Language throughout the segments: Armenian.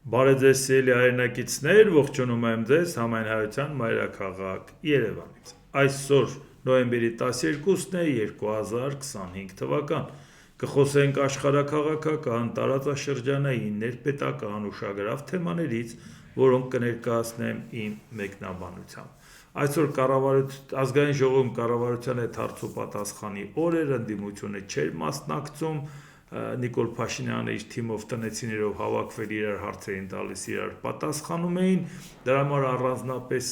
Բարեձեզ սիրելի հայրենակիցներ, ողջունում եմ ձեզ Համայնայության մայրաքաղաք Երևանից։ Այսօր նոյեմբերի 12-ն է 2025 թվական։ Կխոսենք աշխարհաքաղաքական, տարածաշրջանային, ներպետական ուշագրավ թեմաներից, որոնք կներկայացնեմ իմ մեկնաբանությամբ։ Այսօր ազգային ժողովում կառավարության հետ հարց ու պատասխանի օր էր, ընդդիմությունը չէր մասնակցում, Նիկոլ Փաշինյանը իր թիմով տնեցիներով հավաքվել իրար հարցերին տալիս, իրար պատասխանում էին, դրա համար առանձնապես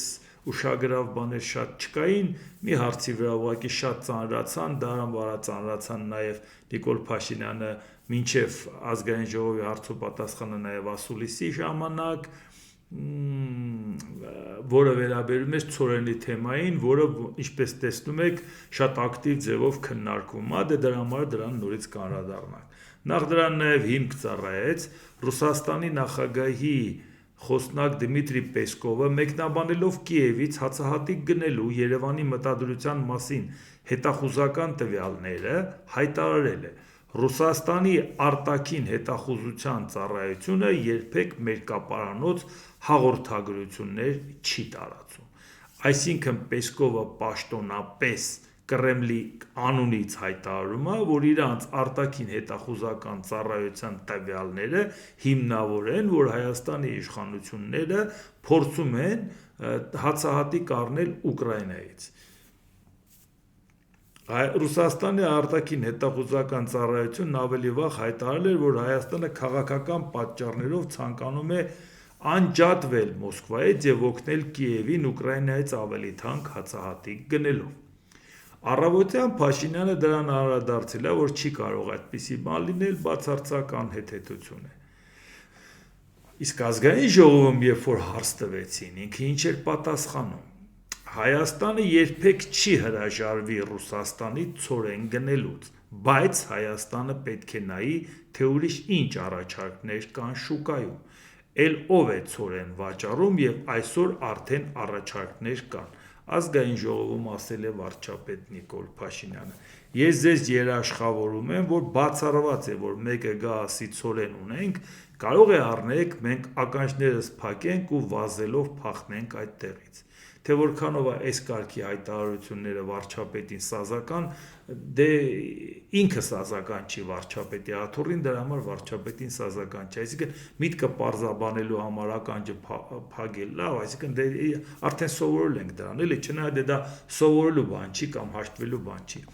ուշագրավ բաներ շատ չկային, մի հարցի վրա ուղղակի շատ ծանրացան, ծանրացան նաև Նիկոլ Փաշինյանը մինչև ազգային ժողովի հարց ու պատասխանը նաև ասուլիսի ժամանակ, որը վերաբերում է ցորենի թեմային, որը ինչպես տեսնում եք շատ ակտիվ ձևով քննարկվում է, դրա համար դրան նորից կանդրադառնանք։ Նախ դրան նաև հիմք ծառայեց Ռուսաստանի նախագահի խոսնակ Դմիտրի Պեսկովը մեկնաբանելով Կիևից հացահատիկ գնելու Երևանի մտադրության մասին հետախուզական տվյալները հայտարարել է. Ռուսաստանի արտաքին հետախուզության ծառայությունը երբեք մերկապարանոց հաղորդագրություններ չի տարածում։ Այսինքն Պեսկովը պաշտոնապես Կրեմլի անունից հայտարարում է, որ իրանց արտաքին հետախուզական ծառայության տվյալները հիմնավոր են, որ Հայաստանի իշխանությունները փորձում են հացահատիկ առնել Ուկրաինայից։ Ռուսաստանի արտաքին հետախուզական ծառայությունն ավելի վաղ հայտարարել էր, որ Հայաստանը քաղաքական պատճառներով ցանկանում է անջատվել Մոսկվայից եւ օգնել Կիևին Ուկրաինայից ավելի թանկ հացահատիկ գնելով։ Առավոտյան Փաշինյանը դրան անդրադարձել է, որ չի կարող այդպիսի բան լինել, բացարձակ անհեթեթություն է։ Իսկ ազգային ժողովում, երբ որ հարց տվեցին, ինքը ինչ էր պատասխանում։ Հայաստանը երբեք չի հրաժարվի Ռուսաստանի ցորեն գնելուց, բայց Հայաստանը պետք է նայի, թե ուրիշ ինչ առաջարկներ կան շուկայում, էլ ով է ցորեն վաճառում եւ այսօր արդեն առաջարկներ կան, ազգային ժողովում ասել է վարչապետ Նիկոլ Փաշինյանը։ Ես ձեզ երաշխավորում եմ, որ բացառված է, որ մեկը գա ասի ցորեն ունենք, կարող է առնեք, մենք ականջներս փակենք ու վազելով փախնենք այդտեղից։ Թե որքանով է այս կարգի հայտարարությունները վարչապետին սազական, դե ինքը սազական չի վարչապետի աթոռին, դրա համար վարչապետին սազական չի, այսինքն միտքը պարզաբանելու համար ականջը փակել, լավ, այսինքն դե արդեն սովորել ենք դրան, էլի, չնայած դա սովորելու բան չի կամ հաշտվելու բան չի։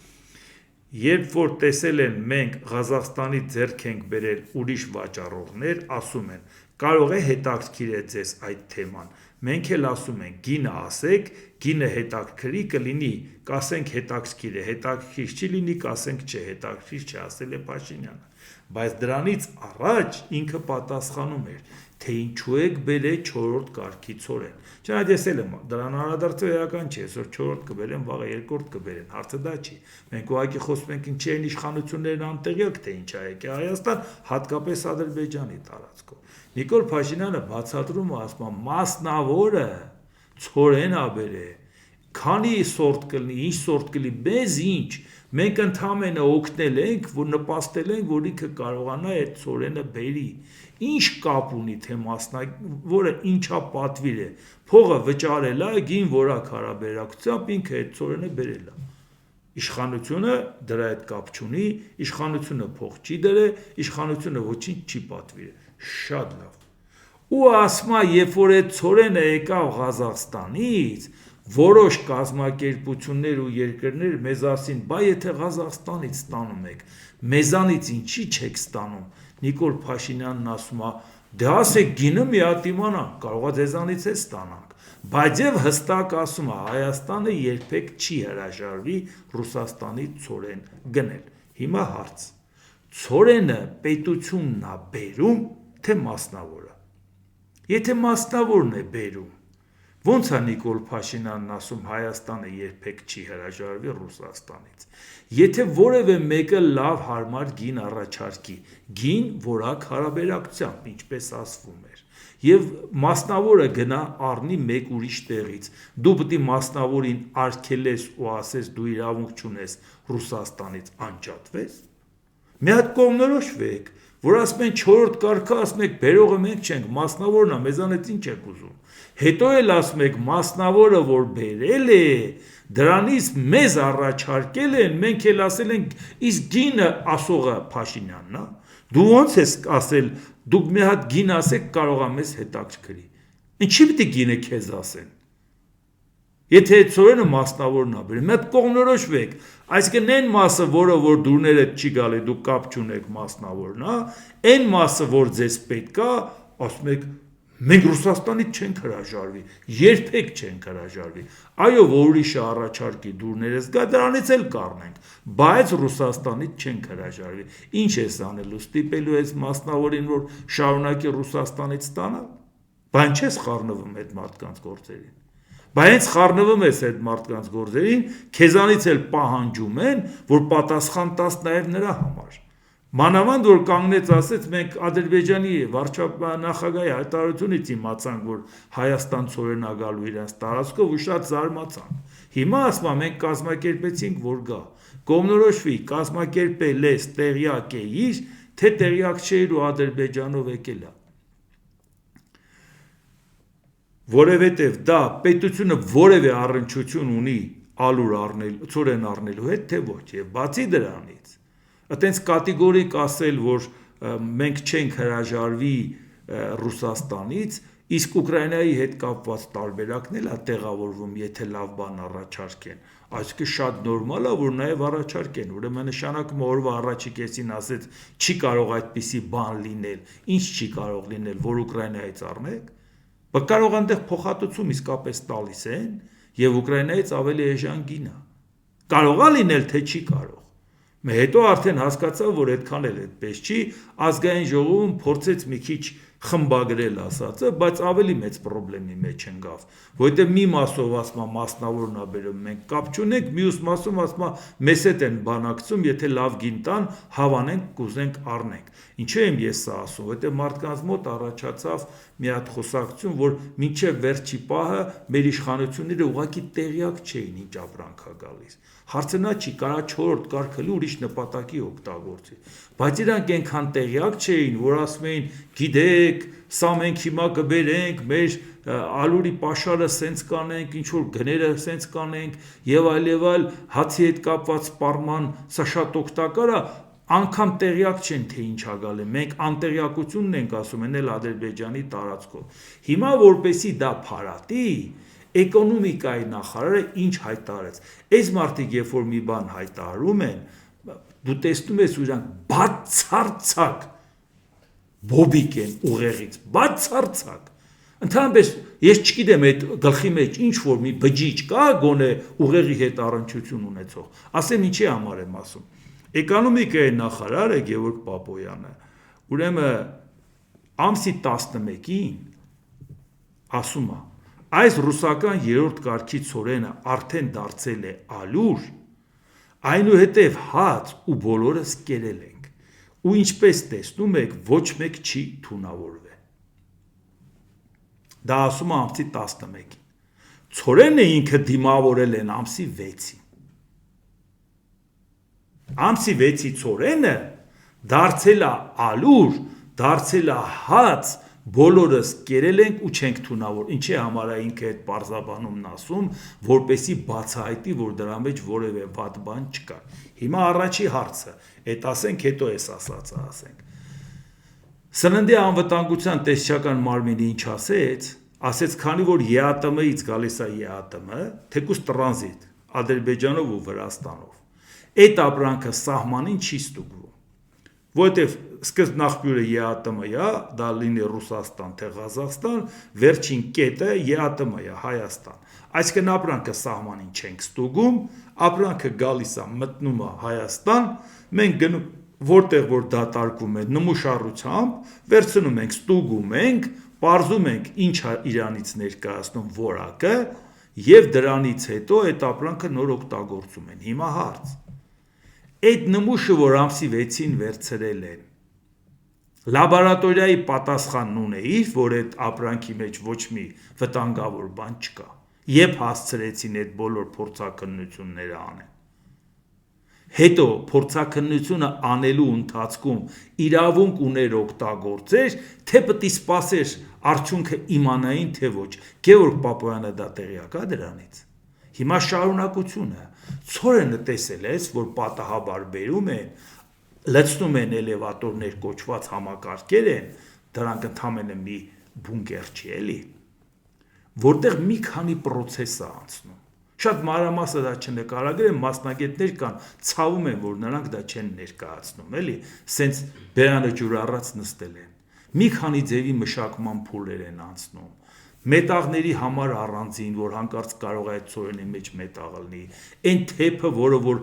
Երբ որ տեսել են մենք Ղազախստանի ձեռք ենք բերել ուրիշ վաճառողներ, ասում են, կարող է հետաքրքիր է ձեզ այդ թեման, մենք էլ ասում ենք, գինը ասեք, գինը հետաքրքրի կլինի, կասենք հետաքրքիր է, հետաքրքիր չի լինի, կասենք չէ, հետաքրքիր չէ, ասել է Փաշինյանը, բայց դրանից առաջ ինքը պատասխանում էր, թե ինչու եք բերել 4-րդ կարգի ցորեն։ Չնայած ես էլ եմ դրան անդրադարձել էական չի, այսօր 4-րդ կբերեն, վաղը 2-րդ կբերեն, հարցը դա չի։ Մենք ուղղակի խոսում ենք ինչի են իշխանություններն անտեղյակ, թե ինչ է եկել Հայաստան, հատկապես Ադրբեջանի տարածքով։ Նիկոլ Փաշինյանը բացատրում է, ասում է, մասնավորը ցորեն ա բերել, քանի սորտ կլինի, ինչ սորտ կլինի, մեզ ինչ, մենք ընդհանրապես օգնել ենք, որ նպաստել ենք, որ ինքը կարողանա այդ ցորենը բերի։ Ինչ կապ ունի, թե որը ինչա պատվիր է, փողը վճարել է, գին որա հարաբերակցությամբ ինքը այդ ցորենը բերել է։ Իշխանությունը դրա հետ կապ չունի, իշխանությունը փող չի դրել, իշխանությունը ոչինչ չի պատվիրել։ Շատ լավ։ Ու ասма, երբ որ այդ ցորենը եկավ Ղազախստանից, որոշ կազմակերպություններ ու երկրներ մեզ ասին, բա եթե Ղազախստանից ստանում եք, մեզանից ինչի չեք ստանում։ Նիկոլ Փաշինյանն ասում է, դե ասեք գինը մի հատ իմանանք, կարող է ձեզանից է ստանանք, բայց եւ հստակ ասում է, Հայաստանը երբեք չի հրաժարվի Ռուսաստանի ցորեն գնել։ Հիմա հարց. ցորենը պետությունն է բերում, թե մասնավորը։ Եթե մասնավորն է բերում, ո՞նց է Նիկոլ Փաշինյանն ասում Հայաստանը երբեք չի հրաժարվի Ռուսաստանից։ Եթե որևէ մեկը լավ հարմար գին առաջարկի, գին որակ հարաբերակցությամբ, ինչպես ասվում էր, եւ մասնավորը գնա առնի մեկ ուրիշ տեղից, դու պետք է մասնավորին արգելես ու ասես դու իրավունք չունես Ռուսաստանից անջատվես։ Մի հատ կողմնորոշվեք, որ ասում են 4-րդ կարգը, ասում եք բերողը մենք չենք, մասնավորն է, մեզանից ինչ եք ուզում։ Հետո էլ ասում եք մասնավորը որ բերել է, դրանից մեզ առաջարկել են, մենք էլ ասել ենք, իսկ գինը ասողը Փաշինյանն է։ Դու ոնց ես ասել, դուք մի հատ գին ասեք, կարող է մեզ հետաքրքրի։ Ինչի՞ պիտի գինը քեզ ասեն։ Եթե այդ ծորենը մասնավորն է բերել, մեկ կողմնորոշվեք, այսինքն այն մասը, որը որ դուրները չի գալի, դուք կապ չունեք մասնավորն է, այն մասը, որ ձեզ պետք է, ասում եք, մենք Ռուսաստանից չենք հրաժարվի, երբեք չենք հրաժարվի։ Այո, որ ուրիշը առաջարկի դուրներս գա, դրանից էլ կառնենք, բայց Ռուսաստանից չենք հրաժարվի։ Ինչ ես անելու, ստիպելու ես մասնավորին, որ շարունակի Ռուսաստանից ստանալ։ Բան չես խառնվում այդ մարդկանց գործերին։ Բայց խառնվում ես այդ մարդկանց գործերին, քեզանից էլ պահանջում են, որ պատասխան տաս նաև նրա համար։ Մանավանդ որ կանգնեց ասեց, մենք Ադրբեջանի վարչապետի հայտարարությունից իմացանք, որ Հայաստան ծորենա գալու իրենց տարածքով ու շատ զարմացանք։ Հիմա ասում մենք կազմակերպեցինք, որ գա։ Կողմնորոշվի, կազմակերպել ես, տեղյակ էիր, թե տեղյակ չէիր ու Ադրբեջանով եկել է։ Որովհետև դա պետությունը որևէ առնչություն ունի ալուր առնելու, ծորեն առնելու հետ, թե ոչ, եւ բացի դրանից, այտենց կատեգորիկ ասել, որ մենք չենք հրաժարվի Ռուսաստանից, իսկ Ուկրաինայի հետ կապված տարբերակն էլ է տեղավորվում, եթե լավ բան առաջարկեն, այսինքն շատ նորմալ է, որ նաև առաջարկեն, ուրեմն նշանակում օրվա առաջի կեսին ասեց, չի կարող այդպիսի բան լինել, ինչ չի կարող լինել, որ Ուկրաինայից առնեք։ Բայց կարող այնտեղ փոխհատուցում իսկապես տալիս են եւ Ուկրաինայից ավելի էժան գին է։ Կարող է լինել, թե չի կարող։ Մե հետո արդեն հասկացա, որ այդքան էլ այդպես չի, ազգային ժողովում փորձեց մի քիչ խմբագրել ասածը, բայց ավելի մեծ խնդրի մեջ ընկավ, որովհետեւ մի մասով ասма մասնավորն է բերում, մենք կապ չունենք, մյուս մասում ասma մեզ հետ են բանակցում, եթե լավ գին տան, հավանենք, կուզենք առնենք։ Ինչու եմ ես սա ասում, որովհետեւ մարդկանց մոտ առաջացավ մի հատ խոսակցություն, որ մինչև վերջի պահը մեր իշխանությունները ուղղակի տեղյակ չէին ինչ ապրանք է գալիս։ Հարցը նա չի, կարա 4-րդ կարգը ուրիշ նպատակի օգտագործի, բայց իրանք այնքան տեղյակ չէին, որ ասում էին, գիտեք, սա մենք հիմա կբերենք, մեր ալուրի պաշարը սենց կանենք, ինչ որ գները սենց կանենք, եւ այլ, հացի հետ կապված սպառման, սա շատ օգտակար է, անգամ տեղյակ չեն, թե ինչ ա գալի, մենք անտեղյակությունն ենք ասում, են էլ Ադրբեջանի տարածքով։ Հիմա որպեսի դա փարատի, էկոնոմիկայի նախարարը ինչ հայտարարեց։ Այս մարդիկ, երբ որ մի բան հայտարարում են, դու տեսնում ես ու իրանք բացարձակ բոբիկ են ուղեղից, բացարձակ։ Ընդհանրապես ես չգիտեմ այդ գլխի մեջ ինչ որ մի բջիջ կա, գոնե ուղեղի հետ առնչություն ունեցող։ Ասեմ ինչի համար եմ ասում։ Էկոնոմիկայի նախարարը Գևորգ Պապոյանը, ուրեմն ամսի 11-ին ասում է, այս ռուսական 3-րդ կարգի ծորենը արդեն դարձել է ալուր, այնուհետև հաց ու բոլորս կերել ենք, ու ինչպես տեսնում եք, ոչ մեկ չի թունավորվել։ Դա ասում է ամսի 11-ին։ Ծորենը ինքը դիմավորել են ամսի 6-ին։ Ամսի 6-ի ծորենը դարձել է ալուր, դարձել է հաց, բոլորս կերել ենք ու չենք թունավոր։ Ինչի համար է ինքը այդ պարզաբանումն ասում, որպեսի բացահայտի, որ դրա մեջ որևէ վատ բան չկա։ Հիմա առաջի հարցը, այդ ասենք, հետո էս ասածը ասենք։ Սննդի անվտանգության տեսչական մարմինը ինչ ասեց, քանի որ ԵԱՏՄ-ից գալիս է ԵԱՏՄ, թեկուզ տրանզիտ Ադրբեջանով ու Վրաստանով։ Այդ ապրանքը սահմանին չի ստուգվում, որովհետև սկզբ նախբյուրը ԵԱՏՄ է, դա լինի Ռուսաստան, թե Ղազախստան, վերջին կետը ԵԱՏՄ է, Հայաստան։ Այսինքն ապրանքը սահմանին չենք ստուգում, ապրանքը գալիս է, մտնում է Հայաստան, մենք գնում, որտեղ որ դատարկում է նմուշառությամբ, վերցնում ենք, ստուգում ենք, պարզում ենք ինչ է իրանից ներկայացնում որակը եւ դրանից հետո այդ ապրանքը նոր օգտագործում են։ Հիմա հարց։ Այդ նմուշը, որ ամսի 6-ին վերցրել են, լաբորատորիայի պատասխանն ունեիր, որ այդ ապրանքի մեջ ոչ մի վտանգավոր բան չկա, երբ հասցրեցին այդ բոլոր փորձաքննությունները անեն։ հետո փորձաքննությունը անելու ընթացքում իրավունք ուներ օգտագործեր, թե պետք է սպասեր արդյունքը իմանային, թե ոչ։ Գևորգ Պապոյանը դա տեղյակ է դրանից։ Հիմա շարունակությունը ցորենը տեսել ես, որ պատահաբար բերում են, լցնում են էլևատորներ կոչված համակարգեր են, դրանք ընդամենը մի բունկեր չի էլի, որտեղ մի քանի պրոցես է անցնում։ Շատ մանրամասը դա չնկարագրեմ, մասնագետներ կան, ցավում են, որ նրանք դա չեն ներկայացնում, էլի, սենց բերանը ջուր առած նստել են։ Մի քանի ձևի մշակման փուլեր են անցնում։ Մետաղների համար առանձին, որ հանկարծ կարող է այդ ցորենի մեջ մետաղ լինի, այն թեփը, որը որ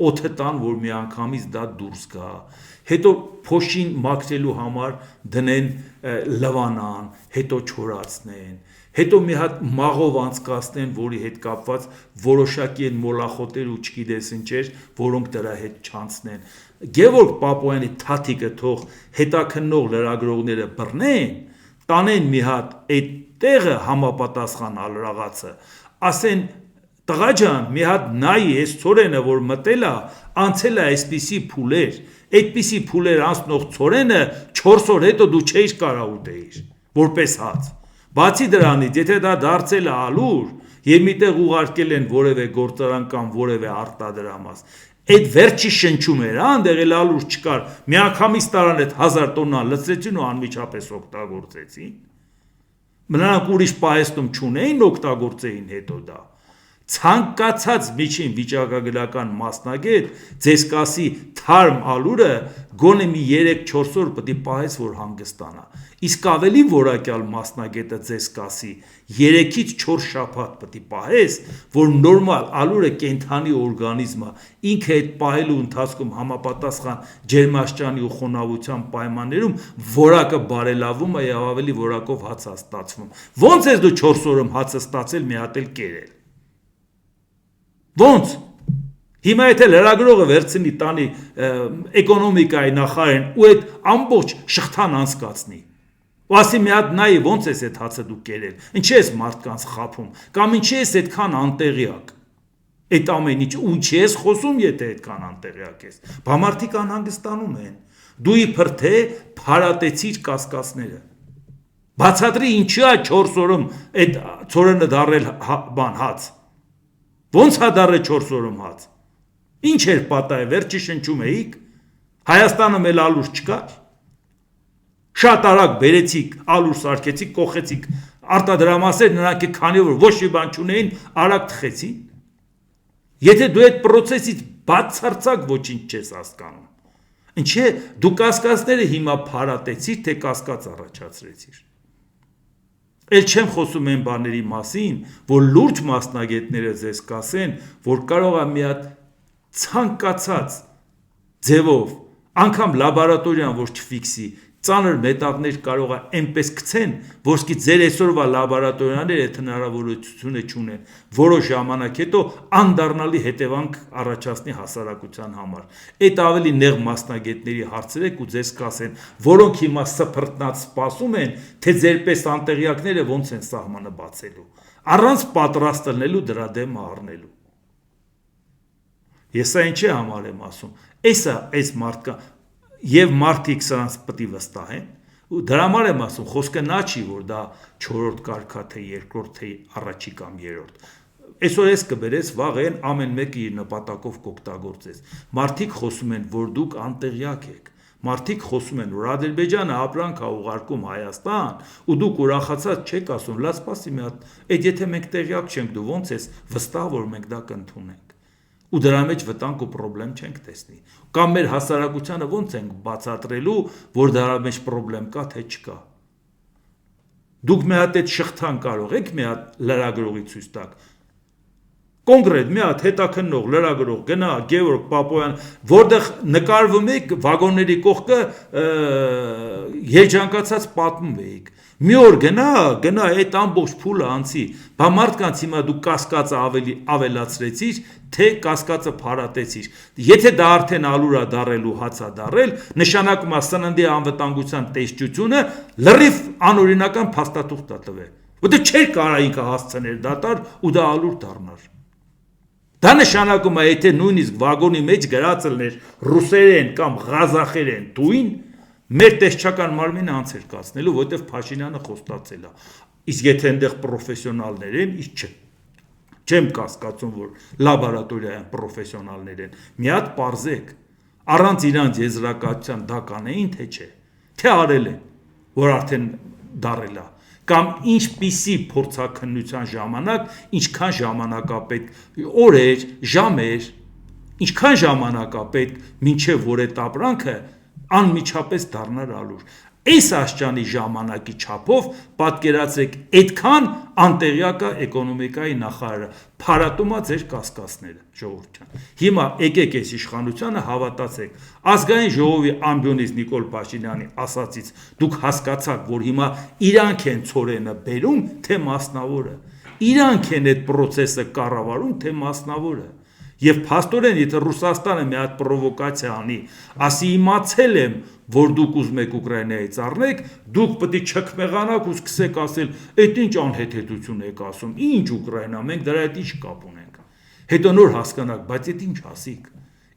օդը տան, որ միանգամից դա դուրս գա, հետո փոշին մաքրելու համար դնեն լվանան, հետո չորացնեն, հետո մի հատ մաղով անցկացնեն, որի հետ կապված որոշակի են մոլախոտեր ու չգիտես ինչեր, որոնք դրա հետ չանցնեն։ Գևորգ Պապոյանի թաթիկը թող հետաքննող լրագրողները բռնեն, տանեն մի հատ այդ տեղը համապատասխան ալրաղացը, ասեն տղա ջան, մի հատ նայի այս ցորենը, որ մտել է, անցել է այսպիսի փուլեր, այդպիսի փուլեր անցնող ցորենը 4 օր հետո դու չէիր կարող ուտեիր, որպես հաց։ Բացի դրանից, եթե դա դարձել է ալուր, եւ միտեղ ուղարկել են որևէ գործարան կամ որևէ արտադրամաս, այդ վերջի շնչում էր, այնտեղ էլ ալուր չկար, միանգամից տարան այդ 1000 տոննա լցրեցին ու անմիջապես օգտագործեցին։ Նրանք ուրիշ պահեստում չունեին, օգտագործեին հետո դա։ Ցանկացած միջին վիճակագրական մասնագետ ձեզ կասի թարմ ալուրը գոնե մի 3-4 օր պետք է պահես, որ հանգստանա։ Իսկ ավելի որակյալ մասնագետը ձեզ կասի 3-ից 4 շաբաթ պետք է պահես, որ նորմալ ալուրը կենդանի օրգանիզմը ինքը այդ պահելու ընթացքում համապատասխան ջերմաստիճանի ու խոնավության պայմաններում որակը բարելավում է եւ ավելի որակով հաց է ստացվում։ Ոնց ես դու 4 օրում հացը ստացել մի հատ էլ կերել։ Ոնց։ Հիմա եթե լրագրողը վերցնի տանի էկոնոմիկայի նախարարին ու այդ ամբողջ շղթան անցկացնի, ու ասի մի հատ նայի ոնց ես այդ հացը դու կերել, ինչի ես մարդկանց խափում, կամ ինչի ես այդքան անտեղյակ, այդ ամեն ինչ, ու ինչի ես խոսում, եթե այդքան անտեղյակ ես, բա մարդիկ անհանգստանում են, դու իբր թե փարատեցիր կասկածները, բացատրի ինչի է 4 օրում այդ ցորենը դարել բան հաց, ոնց է դարել 4 օրում հաց, ինչ էր պատահել, վերջի շնչում էիք, Հայաստանում էլ ալուր չկար, շատ արագ բերեցիք, ալուր սարքեցիք, կողեցիք, արտադրամասեր նրանք քանի որ ոչ մի բան չունեին, արագ թխեցին։ Եթե դու այդ process-ից բացարձակ ոչինչ չես հասկանում, ինչի՞ դու կասկածները հիմա փարատեցիր, թե կասկած առաջացրեցիր։ Էլ չեմ խոսում այն բաների մասին, որ լուրջ մասնագետները ձեզ կասեն, որ կարող է մի հատ ցանկացած ձևով, անգամ լաբորատորիան որ չֆիքսի, ծանր մետաղներ կարող է այնպես գցեն, որսկի ձեր այսօրվա լաբորատորիաները այդ հնարավորությունը չունեն, որոշ ժամանակ հետո անդառնալի հետևանք առաջացնի հասարակության համար։ Այդ ավելի նեղ մասնագետների հարցրեք ու ձեզ կասեն, որոնք հիմա սփռտնած սպասում են, թե ձերպես անտեղյակները ոնց են սահմանը բացելու, առանց պատրաստ լինելու դրա դեմ առնելու։ Ես այնչի համար եմ ասում, այս մարդկա Եվ մարդիկ սրանց պետք է վստահեն, ու դրա համար եմ ասում, խոսքը նա չի, որ դա 4-րդ կարգա, թե 2-րդ, թե առաջի կամ 3-րդ։ Այսօր ես կբերես, վաղ են ամեն մեկը իր նպատակով կօգտագործես։ Մարդիկ խոսում են, որ դուք անտեղյակ եք։ Մարդիկ խոսում են, որ Ադրբեջանը ապրանք է ուղարկում Հայաստան, ու դուք ուրախացած չեք ասում, լավ սպասի մի հատ, այդ եթե մենք տեղյակ չենք, դու ոնց ես վստահ, որ մենք դա կընդունենք։ Ու դրա մեջ վտանգ ու պրոբլեմ չենք տեսնի։ Կամ մեր հասարակությանը ոնց ենք բացատրելու, որ դրա մեջ պրոբլեմ կա, թե չկա։ Դուք մի հատ այդ շղթան կարող եք մի հատ լրագրողի ցույց տալ։ Կոնկրետ մի հատ հետաքննող լրագրող գնա Գևորգ Պապոյան, որտեղ նկարվում եք վագոնների կողքը երջանկացած պատմում էիք։ Մի օր գնա այդ ամբողջ փուլը անցի, բա մարդկանց հիմա դու կասկածը ավելացրեցիր, թե կասկածը փարատեցիր։ Եթե դա արդեն ալուր է դարել ու հաց է դարել, նշանակում է սննդի անվտանգության տեսչությունը լրիվ անօրինական փաստաթուղթ է տվել։ Որտե չէր կարող ինքը հասցնել դատար ու դա ալուր դառնար։ Դա նշանակում է, եթե նույնիսկ վագոնի մեջ գրած լիներ ռուսերեն կամ ղազախերեն տույն, մեր տեսչական մարմինը անց էր կացնելու, որտեվ Փաշինյանը խոստացել է։ Իսկ եթե այնտեղ պրոֆեսիոնալներ են, իսկ չեմ կասկածում, որ լաբորատորիայում պրոֆեսիոնալներ են, մի հատ պարզեք, առանց իրանց եզրակացության դա կանեին, թե չէ, թե արել են, որ արդեն դարել է, կամ ինչպիսի փորձաքննության ժամանակ, ինչքան ժամանակապետք, օրեր, ժամեր, ինչքան ժամանակապետք, մինչև որ այդ ապրանքը անմիջապես դառնար ալուր։ Այս աշճանի ժամանակի չափով պատկերացրեք այդքան անտեղյակ է էկոնոմիկայի նախարարը, փարատում է ձեր կասկածները, ժողովուրդ ջան։ Հիմա եկեք այս իշխանությանը հավատացեք, ազգային ժողովի ամբիոնից Նիկոլ Փաշինյանի ասածից դուք հասկացաք, որ հիմա իրանք են ցորենը բերում, թե մասնավորը, իրանք են այդ process-ը կառավարում, թե մասնավորը։ Եվ փաստորեն, եթե Ռուսաստանը մի հատ պրովոկացիա անի, ասի իմացել եմ, որ դուք ուզում եք Ուկրաինայից առնեք, դուք պետք է չքմեղանաք ու սկսեք ասել, այդ ինչ անհեթեթություն եք ասում, ինչ Ուկրաինա, մենք դրա հետ ինչ կապ ունենք։ Հետո նոր հասկանաք, բայց այդ ինչ ասիք։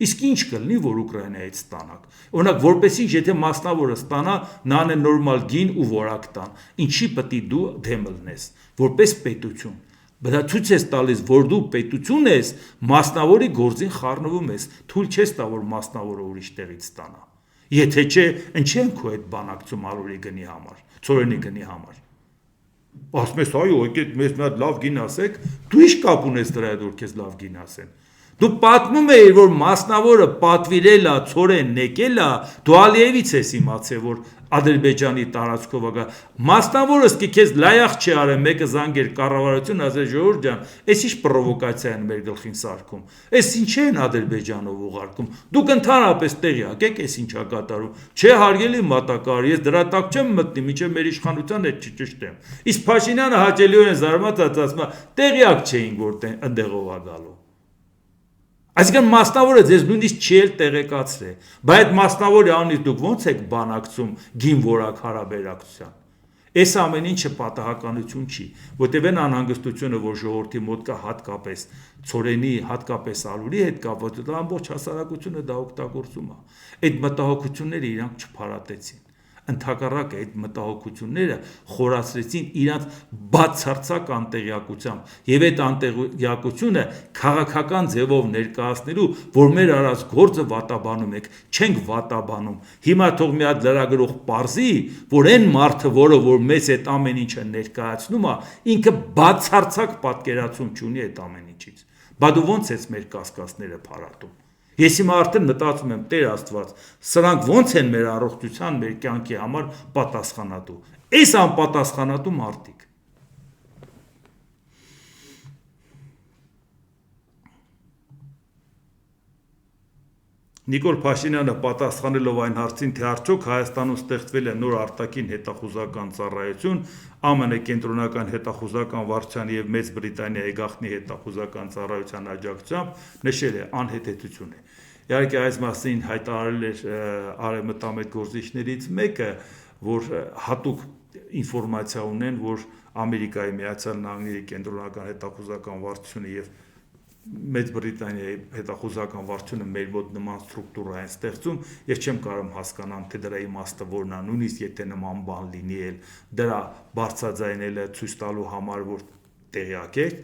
Իսկ ինչ կլինի, որ Ուկրաինայից ստանաք։ Օրինակ, որպեսզի եթե մասնավորը ստանա, նրան է նորմալ գին ու որակ տան, ինչի պետք է դու դեմ լնես, որպես պետություն։ Բայց դա ցույց է տալիս, որ դու պետություն ես, մասնավորի գործին խառնվում ես, թույլ չես տա, որ մասնավորը ուրիշ տեղից ստանա։ Եթե չէ, ինչ են քո այդ բանակցում արորի գնի համար, ծորենի գնի համար։ Ասում ես, այո, եկեք մեզ մի հատ լավ գին ասեք, դու ի՞նչ կապ ունես դրա հետ, որ քեզ լավ գին ասեն։ Դու պատմում ես, որ մասնավորը պատվիրել է, ծորեն եկել է, դու Ալիևից ես իմացել, որ Ադրբեջանի տարածքով ագա մասնավորը սկի քեզ լայախ չի արել, մեկը զանգեր կառավարություն, ասել ժողովուրդ ջան, այս ինչ պրովոկացիա են մեր գլխին սարքում։ Այս ինչ են Ադրբեջանով ուղարկում։ Դուք ընդհանրապես տեղյակ եք, այս ինչա կատարում։ Չէ, հարգելի մատակարար, ես դրա տակ չեմ մտնի, մինչև մեր իշխանության հետ չճշտեմ։ Իսկ Փաշինյանը հաճելիորեն զարմացած ասում է, տեղյակ չէին, որ ընդեղով է գալու։ Այսինքն մասնավորը ձեզ նույնիսկ չի էլ տեղեկացրել, բայց այդ մասնավորի անունից դուք ո՞նց եք բանակցում գին որակ հարաբերակցության։ Այս ամեն ինչը պատահականություն չի, որտեղ այն անհանգստությունը, որ ժողովրդի մոտ կա հատկապես ծորենի, հատկապես ալուրի հետ կապված, դա ամբողջ հասարակությունը դա օգտագործում է։ Այդ մտահոգությունները իրանք չփարատեցին։ Ընդհակառակը այդ մտահոգությունները խորացրեցին իրանց բացարձակ անտեղյակությամբ եւ այդ անտեղյակությունը քաղաքական ձևով ներկայացնելու, որ մեր արած գործը վատաբանում եք, չենք վատաբանում։ Հիմա թող մի հատ լրագրող պարզի, որ այն մարդը, որ մեզ այդ ամեն ինչը ներկայացնում է, ինքը բացարձակ պատկերացում չունի այդ ամեն ինչից։ Բա դու ո՞նց ես մեր կասկածները փարատում։ Ես հիմա արդեն մտածում եմ, Տեր Աստված, սրանք ո՞նց են մեր առողջության, մեր կյանքի համար պատասխանատու։ Այս անպատասխանատու մարդիկ։ Նիկոլ Փաշինյանը պատասխանելով այն հարցին, թե արդյոք Հայաստանում ստեղծվել է նոր արտաքին հետախուզական ծառայություն, ԱՄՆ կենտրոնական հետախուզական վարչության եւ Մեծ Բրիտանիայի գաղտնի հետախուզական ծառայության աջակցությամբ, նշել է անհեթեթություն է։ Իհարկե այս մասին հայտարարել էր արևմտամետ գործիչներից մեկը, որ հատուկ ինֆորմացիա ունեն, որ Ամերիկայի Միացյալ Նահանգների կենտրոնական հետախուզական վարչությունը եւ Մեծ Բրիտանիայի հետախուզական վարչությունը մեր մոտ նման ստրուկտուրա են ստեղծում, ես չեմ կարող հասկանալ, թե դրա իմաստը որն է, նույնիսկ եթե նման բան լինի էլ, դրա բարձրաձայնելը ցույց տալու համար, որ տեղյակ եք,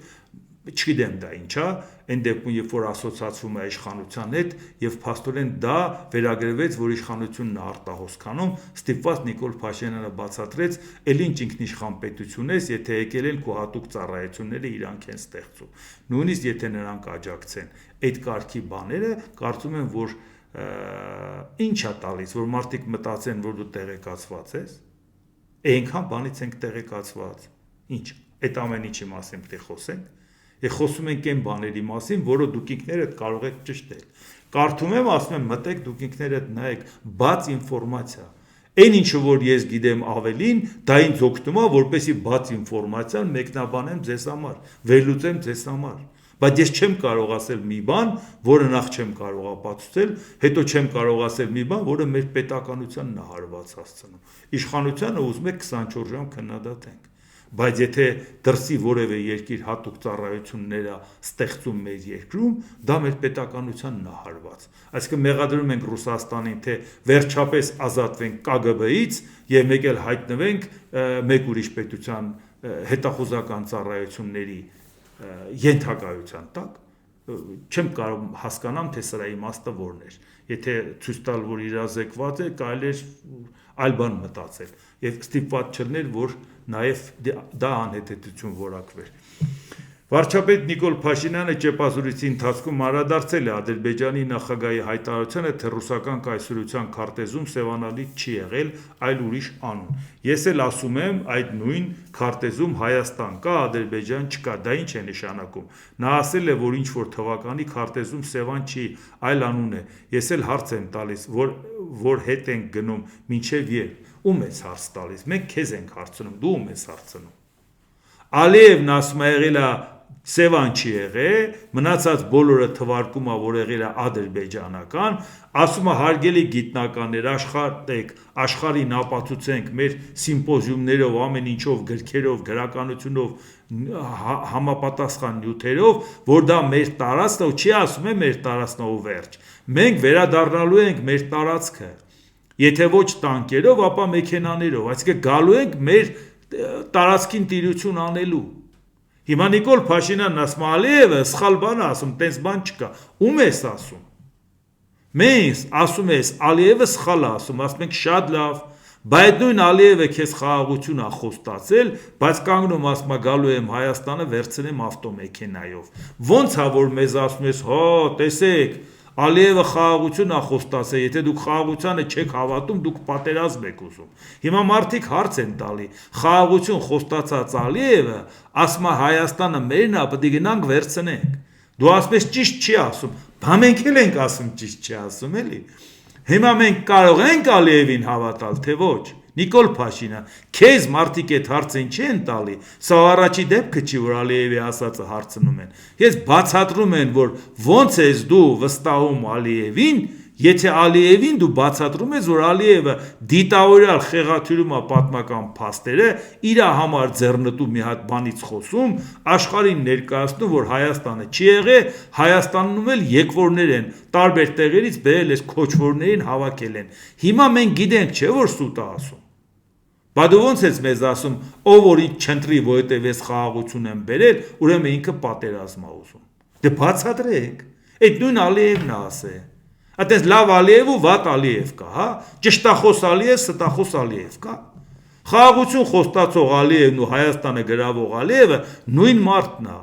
չգիտեմ դա ինչա, այն դեպքում, երբ որ ասոցացվում է իշխանության հետ եւ փաստորեն դա վերագրվեց, որ իշխանությունն է արտահոս քանում, ստիպված Նիկոլ Փաշինյանը բացատրեց, ել ինչ ինքնիշխան պետություն ես, եթե եկել են քո հատուկ ծառայությունները իրանք են ստեղծում։ Նույնիսկ եթե նրանք աջակցեն այդ կարգի բաները, կարծում եմ, որ ինչ է տալիս, որ մարդիկ մտածեն, որ դու տեղեկացված ես, այնքան բանից ենք տեղեկացված։ Ինչ, այդ ամեն ինչի մասին պետք է խոսենք։ Եվ խոսում ենք այն բաների մասին, որը դուք ինքներդ կարող եք ճշտել։ Կարդում եմ, ասում եմ, մտեք դուք ինքներդ նայեք, բաց ինֆորմացիա։ Այն ինչը որ ես գիտեմ ավելին, դա ինձ օգնում է, որպեսզի բաց ինֆորմացիան մեկնաբանեմ ձեզ համար, վերլուծեմ ձեզ համար։ Բայց ես չեմ կարող ասել մի բան, որը նախ չեմ կարող ապացուցել, հետո չեմ կարող ասել մի բան, որը մեր պետականությանն է հարված հասցնում։ Իշխանությանը ուզում եք 24 ժամ քննադատենք։ բայց եթե դրսի որևէ երկիր հատուկ ծառայություններ ստեղծում մեր երկրում, դա մեր պետականության նահարված։ Այսինքն մեղադրում ենք Ռուսաստանին, թե վերջապես ազատվենք ԿԳԲ-ից եւ մեկ էլ հայտնվենք մեկ ուրիշ պետության հետախուզական ծառայությունների ենթակայության տակ, չեմ կարող հասկանամ, թե սրա իմաստը որն էր։ Եթե ցույց տալ, որ իրազեկված է, կարելի է այլ բան մտածել եւ ստիպված չլներ, որ նաեւ դա անհետեթություն որակվեր։ Վարչապետ Նիկոլ Փաշինյանը ճեպազրույցի ընթացքում անդրադարձել է Ադրբեջանի նախագահի հայտարարությանը, թե ռուսական կայսրության քարտեզում Սևանալից չի եղել, այլ ուրիշ անուն։ Ես էլ ասում եմ, այդ նույն քարտեզում Հայաստան կա, Ադրբեջան չկա, դա ինչ է նշանակում։ Նա ասել է, որ ինչ որ թվականի քարտեզում Սևան չի, այլ անուն է։ Ես էլ հարց եմ տալիս, որ հետ ենք գնում, մինչև երբ։ Ում ես հարց տալիս։ Մենք քեզ ենք հարցնում, դու ում ես հարցնում։ Ալիևն ասում է եղել է Սևան չի եղել, մնացած բոլորը թվարկում է, որ եղել է ադրբեջանական, ասում է հարգելի գիտնականներ, աշխատեք, աշխարհին ապացուցենք մեր սիմպոզիումներով, ամեն ինչով, գրքերով, գրականությունով, համապատասխան նյութերով, որ դա մեր տարածքն է, չի ասում է մեր տարածքն է ու վերջ։ Մենք վերադառնալու ենք մեր տարածքը, եթե ոչ տանկերով, ապա մեքենաներով, այսինքն գալու ենք մեր տարածքին տիրություն անելու։ Հիմա Նիկոլ Փաշինյանն ասում է Ալիևը սխալ բան ասում, տենց բան չկա։ Ում ես ասում։ Մենք ասում ես Ալիևը սխալ ասում, ասում ենք շատ լավ, բայց նույն Ալիևը քեզ խաղաղություն է խոստացել, բայց կանգնում ասում է գալու եմ Հայաստանը վերցնեմ ավտոմեքենայով։ Ոնց է որ մեզ ասում ես, հա, տեսեք, Ալիևը խաղաղություն է խոստացել, եթե դուք խաղաղությանը չեք հավատում, դուք պատերազմ եք ուզում։ Հիմա մարդիկ հարց են տալի, խաղաղություն խոստացած Ալիևը ասում է Հայաստանը մերն է, պետք է գնանք վերցնենք։ Դու ասում ես ճիշտ չի ասում, բա մենք էլ ենք ասում ճիշտ չի ասում, էլի։ Հիմա մենք կարող ենք Ալիևին հավատալ, թե ոչ։ Նիկոլ Փաշինյան, քեզ մարդիկ այդ հարցին չեն տալի, սա առաջի դեպքը չի, որ Ալիևի ասածը հարցնում են։ Ես բացատրում եմ, որ ոնց ես դու վստահում Ալիևին, եթե Ալիևին դու բացատրում ես, որ Ալիևը դիտավորյալ խեղաթյուրում է պատմական փաստերը, իր համար ձեռնտու մի հատ բանից խոսում, աշխարհին ներկայացնում, որ Հայաստանը չի եղել, Հայաստանում էլ եկվորներ են, տարբեր տեղերից բերել ես քոչվորներին հավաքել են։ Հիմա մենք գիտենք, չէ՞ որ սուտ է ասում։ Բա դու ոնց ես մեզ ասում, ով որ ինձ չընտրի, որովհետև ես խաղաղություն եմ բերել, ուրեմն ինքը պատերազմ է ուզում։ Դե բացատրեք։ Այդ նույն Ալիևն է ասել։ Այդպես լավ Ալիև ու վատ Ալիև կա, հա։ Ճշտախոս Ալիև, ստախոս Ալիև կա։ Խաղաղություն խոստացող Ալիևն ու Հայաստանը գրավող Ալիևը նույն մարդն է։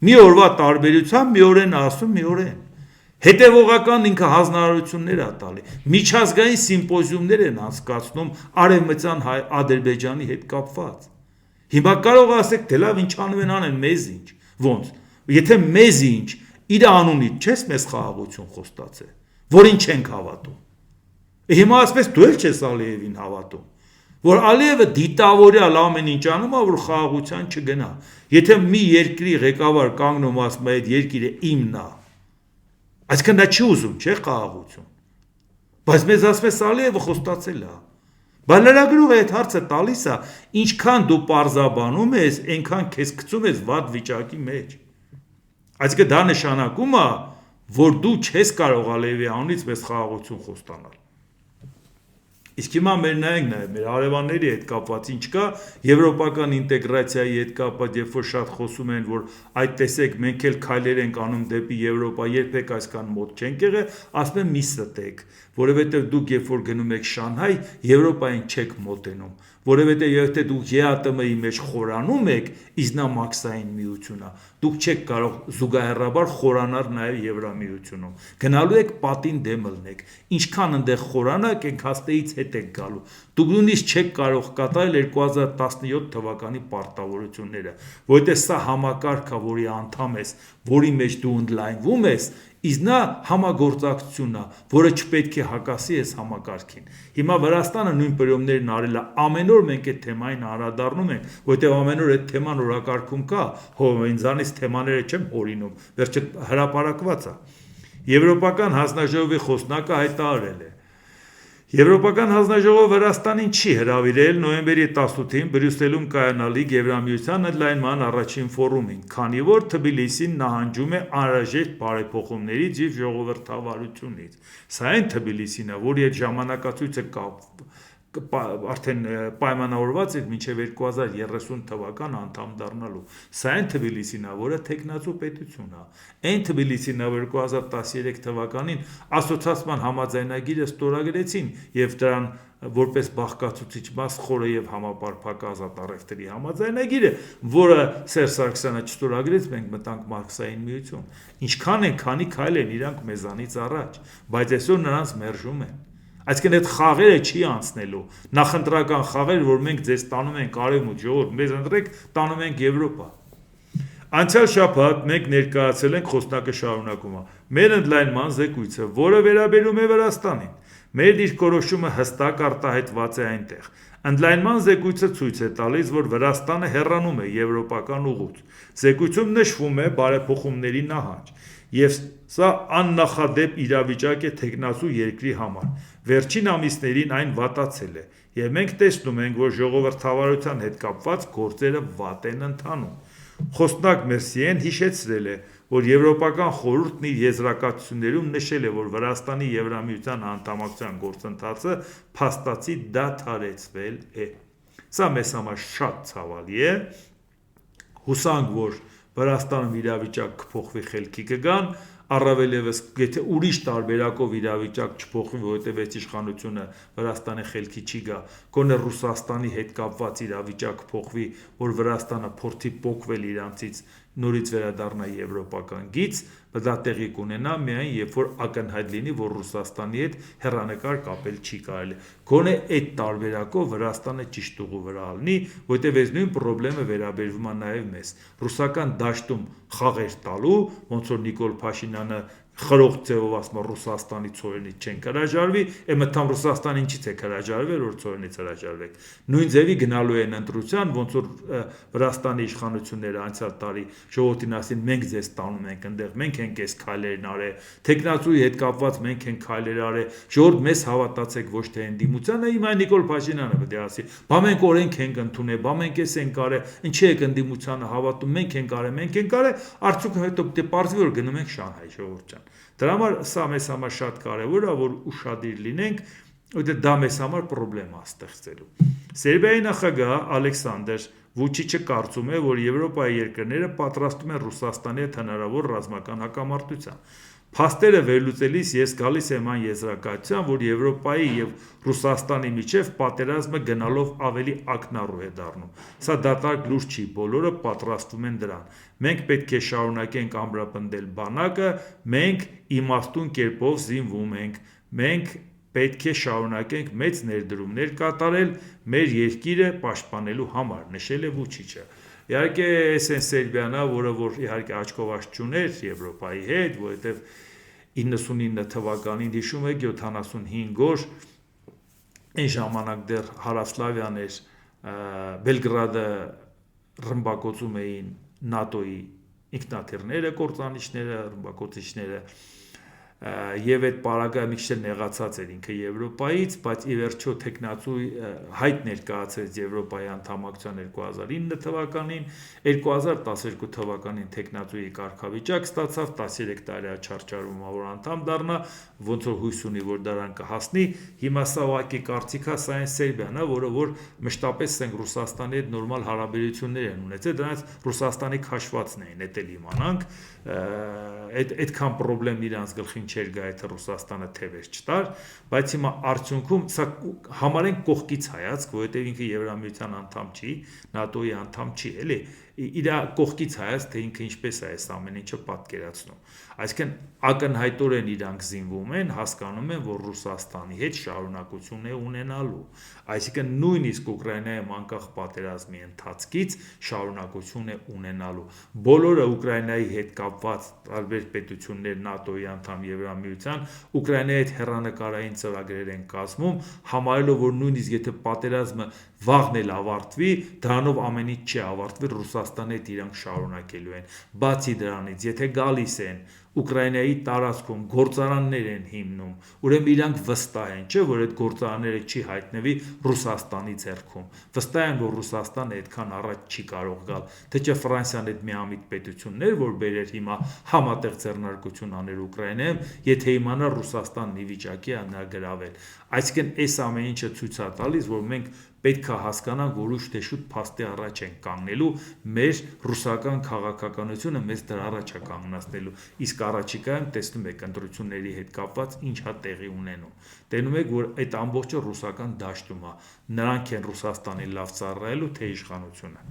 Մի օրվա տարբերությամբ մի օրեն ասում, մի օրեն։ Հետևողական ինքը հանձնարարություններ է տալի։ Միջազգային սիմպոզիումներ են անցկացնում Արևմտյան Ադրբեջանի հետ կապված։ Հիմա կարող ասեք, դե լավ, ինչ անում են անեն, մեզ ինչ։ Ոնց։ Եթե մեզ ինչ, իր անունից չես մեզ խաղաղություն խոստացել, որին չենք հավատում։ Հիմա ասես դու էլ չես Ալիևին հավատում, որ Ալիևը դիտավորյալ ամեն ինչ անում է, որ խաղաղության չգնա։ Եթե մի երկրի ղեկավար կանգնում ասում է, այդ երկիրը իմն է, այսինքն դա չի ուզում, չէ՞ խաղաղություն։ Բայց մեզ ասում է Ալիևը խոստացել է։ Բայց լրագրողը այդ հարցը տալիս է, ինչքան դու պարզաբանում ես, այնքան քեզ գցում ես վատ վիճակի մեջ։ Այսինքն դա նշանակում է, որ դու չես կարող Ալիևի անունից մեզ խաղաղություն խոստանալ։ Իսկ հիմա մեր նայենք նաև մեր հարևանների հետ կապված ինչ կա, եվրոպական ինտեգրացիայի հետ կապված, երբ որ շատ խոսում են, որ այդ տեսեք մենք էլ քայլեր ենք անում դեպի Եվրոպա, երբեք այսքան մոտ չենք եղել, ասում եմ մի ստեք, որովհետև դուք երբ որ գնում եք Շանհայ, Եվրոպային չեք մոտենում, որովհետև եթե դուք ԵԱՏՄ-ի մեջ խորանում եք, իզնամաքսային միությունը, դուք չեք կարող զուգահեռաբար խորանալ նաև Եվրամիությունում։ Գնալու եք պատին դեմ լնեք։ Ինչքան ընդեղ խորանաք, եք հաստեից հետ եք գալու։ Դուք նույնիսկ չեք կարող կատարել 2017 թվականի պարտավորությունները, որովհետև սա համակարգ է, որի անդամ ես, որի մեջ դու ընդլայնվում ես, իզնա համագործակցությունն է, որը չպետք է հակասի այս համակարգին։ Հիմա Վրաստանը նույն պրոբլեմներն արել է, ամեն օր մենք այդ թեմային անդրադառնում ենք, որովհետև ամեն օր այդ թեման օրակարգում կա, ինձանից թեմաները չեմ հորինում, վերջը հրապարակված է։ Եվրոպական հանձնաժողովի խոսնակը հայտարարել է. Եվրոպական հանձնաժողովը Վրաստանին չի հրավիրել նոյեմբերի 18-ին Բրյուսելում կայանալիք Եվրամիության ընդլայնման առաջին ֆորումին, քանի որ Թբիլիսին նահանջում է անհրաժեշտ բարեփոխումներից և ժողովրդավարությունից։ Սա այն Թբիլիսին է, որի հետ ժամանակացույցը արդեն պայմանավորված էր մինչև 2030 թվական անդամ դառնալու։ Սա այն Թբիլիսին է, որը թեկնածու պետություն է։ Այն Թբիլիսին է, որ 2013 թվականին ասոցիացիան համաձայնագիրը ստորագրեցին և դրան որպես բաղկացուցիչ մաս խորը և համապարփակ ազատ առևտրի համաձայնագիրը, որը Սերժ Սարգսյանը չստորագրեց, մենք մտանք Մարքսային միություն։ Ինչքան են, քանի քայլ են իրանք մեզանից առաջ, բայց այսօր նրանց մերժում են։ Այսինքն այդ խաղերը չի անցնելու, նախընտրական խաղեր, որ մենք ձեզ տանում ենք արևմուտք, ժողովուրդ, մեզ ընտրեք, տանում ենք Եվրոպա։ Անցյալ շաբաթ մենք ներկայացրել ենք խոսնակը շարունակում է. մեր ընդլայնման զեկույցը, որը վերաբերում է Վրաստանին, մեր դիրքորոշումը հստակ արտահայտված է այնտեղ։ Ընդլայնման զեկույցը ցույց է տալիս, որ Վրաստանը հեռանում է եվրոպական ուղուց։ Զեկույցում նշվում է բարեփոխումների նահանջ, և սա աննախադեպ իրավիճակ է թեկնածու երկրի համար։ Վերջին ամիսներին այն վատացել է, և մենք տեսնում ենք, որ ժողովրդավարության հետ կապված գործերը վատ են ընթանում։ Խոսնակ Մերսիեն հիշեցրել է, որ Եվրոպական խորհուրդն իր եզրակացություններում նշել է, որ Վրաստանի Եվրամիության անդամակցության գործընթացը փաստացի դադարեցվել է։ Սա մեզ համար շատ ցավալի է։ Հուսանք, որ Վրաստանում իրավիճակ կփոխվի, խելքի կգան, առավել ևս եթե ուրիշ տարբերակով իրավիճակ չփոխվի, որովհետև այս իշխանությունը Վրաստանի խելքի չի գա, գոնե Ռուսաստանի հետ կապված իրավիճակ փոխվի, որ Վրաստանը փորձի պոկվել իրանցից, նորից վերադառնա եվրոպական գիծ, դա տեղի կունենա միայն երբ որ ակնհայտ լինի, որ Ռուսաստանի հետ հեռանկար կապել չի կարելի։ Գոնե այդ տարբերակով Վրաստանը ճիշտ ուղու վրա լինի, որտեղ այս նույն խնդրը վերաբերվում է նաև մեզ։ Ռուսական դաշտում խաղեր տալու, ոնց որ Նիկոլ Փաշինյանը խրող ձևով ասում է Ռուսաստանի ցորենից չենք հրաժարվի, մտամ Ռուսաստան ինչից եք հրաժարվել, որ ցորենից հրաժարվեք։ Նույն ձևի գնալու են ընտրության, ոնց որ Վրաստանի իշխանությունները անցյալ տարի ժողովրդին ասին, մենք ձեզ տանում ենք այնտեղ, մենք ենք այս քայլերն արել, թեկնածուի հետ կապված մենք ենք քայլեր արել, ժողովուրդ մեզ հավատացեք, ոչ թե ընդդիմությանը, հիմա Նիկոլ Փաշինյանը պետք է ասի, բա մենք օրենք ենք ընդունել, բա մենք էս ենք արել, ինչի եք ընդդիմությանը հավատում, մենք ենք արել, արդյունքը հետո պետք է պարզվի, որ գնում ենք Շանհայ, ժողովուրդ ջան։ Դրա համար սա մեզ համար շատ կարևոր է, որ ուշադիր լինենք, որտեղ դա մեզ համար խնդրեմ է ստեղծելու։ Սերբիայի նախագահ Ալեքսանդր Վուչիչը կարծում է, որ Եվրոպայի երկրները պատրաստում են Ռուսաստանի հետ հնարավոր ռազմական հակամարտության։ Փաստերը վերլուծելիս ես գալիս եմ այն եզրակացության, որ Եվրոպայի և Ռուսաստանի միջև պատերազմը գնալով ավելի ակնառու է դառնում։ Սա դատարկ լուր չի, բոլորը պատրաստվում են դրան։ Մենք պետք է շարունակենք ամրապնդել բանակը, մենք իմաստուն կերպով զինվում ենք, մենք պետք է շարունակենք մեծ ներդրումներ կատարել մեր երկիրը պաշտպանելու համար, նշել է Վուչիչը։ Իհարկե, այս այն Սերբիան է, որը որ իհարկե աչքով աչք չուներ Եվրոպայի հետ, որովհետև 99 թվականին հիշում եք 75 օր այն ժամանակ դեռ Հարավսլավիան էր, Բելգրադը ռմբակոծում էին ՆԱՏՕ-ի ինքնաթիռները, կործանիչները, ռմբակոծիչները, եւ այդ պարագայը մի քիչ նեղացած էր ինքը Եվրոպայից, բայց ի վերջո թեկնածուի հայտ ներկայացրեց Եվրոպայի անդամակցության 2009 թվականին, 2012 թվականին թեկնածուի կարգավիճակ ստացավ, 13 տարի չարչարվում ա որ անդամ դառնա, ոնց որ հույս ունի, որ դրան կհասնի։ Հիմա սա ուղղակի կարծիքա, սա այն Սերբիան է, որը մշտապես ասենք Ռուսաստանի հետ նորմալ հարաբերություններ են ունեցել, դրանց Ռուսաստանի քաշվածն էին, դա էլ իմանանք, այդքան խնդրեմ իրանց գլխին չէր գա, եթե Ռուսաստանը թևեր չտար, բայց հիմա արդյունքում սա համարենք կողքից հայացք, որովհետև ինքը Եվրամիության անդամ չի, ՆԱՏՕ-ի անդամ չի, էլի, իր կողքից հայացք, թե ինքը ինչպես է այս ամեն ինչը պատկերացնում։ Այսինքն ակնհայտորեն իրանք զինվում են, հասկանում են, որ Ռուսաստանի հետ շարունակություն է ունենալու։ Այսինքն նույնիսկ Ուկրաինայում անկախ պատերազմի ընթացքից շարունակություն է ունենալու։ Բոլորը Ուկրաինայի հետ կապված տարբեր պետություններ ՆԱՏՕ-ի անդամ Եվրամիության Ուկրաինայի հետ հեռանկարային ծրագրեր են կազմում, համարելով, որ նույնիսկ եթե պատերազմը վաղն էլ ավարտվի, դրանով ամեն ինչ չի ավարտվի, Ռուսաստանի հետ իրանք շարունակելու են։ Բացի դրանից, եթե գալիս են Ուկրաինայի տարածքում գործարաններ են հիմնում, ուրեմն իրանք վստահ են, չէ, որ այդ գործարանները չի հայտնվի Ռուսաստանի ձեռքում, վստահ են, որ Ռուսաստանը այդքան առաջ չի կարող գալ, թե չէ Ֆրանսիան այդ միամիտ պետություններ, որ բերեր հիմա համատեղ ձեռնարկություն աներ Ուկրաինայում, եթե իմանա Ռուսաստանն ի վիճակի է նա գրավել, այսինքն այս ամեն ինչը ցույց է տալիս, որ մենք պետք է հասկանանք, որ ուշ թե շուտ փաստի առաջ են կանգնելու, մեր ռուսական քաղաքականությունը մեզ դրա առաջ է կանգնացնելու, իսկ առաջիկայում տեսնում եք ընտրությունների հետ կապված ինչա տեղի ունենում, տենում եք, որ այդ ամբողջը ռուսական դաշտում է, նրանք են Ռուսաստանի լավ ծառայելու, թե իշխանությունը։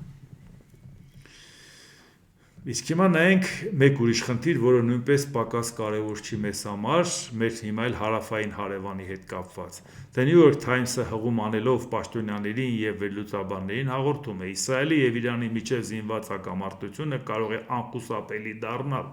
Իսկ հիմա նայենք մեկ ուրիշ խնդիր, որը նույնպես պակաս կարևոր չի մեզ համար, մեր հիմա էլ հարավային հարևանի հետ կապված։ The New York Times-ը հղում անելով պաշտոնյաներին եւ վերլուծաբաններին հաղորդում է. Իսրայելի եւ Իրանի միջև զինված հակամարտությունը կարող է անխուսափելի դառնալ։